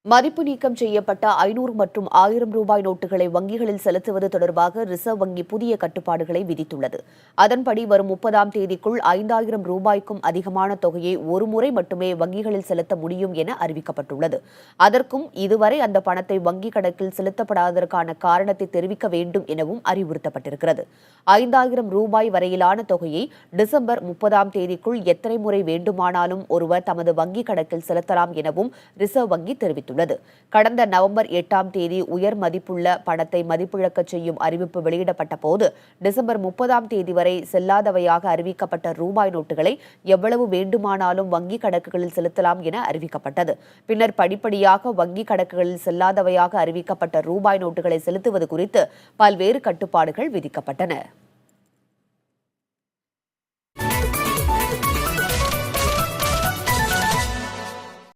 மதிப்பு நீக்கம் செய்யப்பட்ட 500 மற்றும் 1000 ரூபாய் நோட்டுகளை வங்கிகளில் செலுத்துவது தொடர்பாக ரிசர்வ் வங்கி புதிய கட்டுப்பாடுகளை விதித்துள்ளது. அதன்படி வரும் 30ஆம் தேதிக்குள் 5000 ரூபாய்க்கும் அதிகமான தொகையை ஒருமுறை மட்டுமே வங்கிகளில் செலுத்த முடியும் என அறிவிக்கப்பட்டுள்ளது. அதற்கும் இதுவரை அந்த பணத்தை வங்கிக் கணக்கில் செலுத்தப்படாததற்கான காரணத்தை தெரிவிக்க வேண்டும் எனவும் அறிவுறுத்தப்பட்டிருக்கிறது. 5000 ரூபாய் வரையிலான தொகையை டிசம்பர் 30ஆம் தேதிக்குள் எத்தனை முறை வேண்டுமானாலும் ஒருவர் தமது வங்கிக் கணக்கில் செலுத்தலாம் எனவும் ரிசர்வ் வங்கி தெரிவித்துள்ளது. கடந்த நவம்பர் 8ஆம் தேதி உயர் மதிப்புள்ள பணத்தை மதிப்பிழக்கச் செய்யும் அறிவிப்பு வெளியிடப்பட்ட போது டிசம்பர் 30ஆம் தேதி வரை செல்லாதவையாக அறிவிக்கப்பட்ட ரூபாய் நோட்டுகளை எவ்வளவு வேண்டுமானாலும் வங்கிக் கணக்குகளில் செலுத்தலாம் என அறிவிக்கப்பட்டது. பின்னர் படிப்படியாக வங்கிக் கணக்குகளில் செல்லாதவையாக அறிவிக்கப்பட்ட ரூபாய் நோட்டுகளை செலுத்துவது குறித்து பல்வேறு கட்டுப்பாடுகள் விதிக்கப்பட்டன.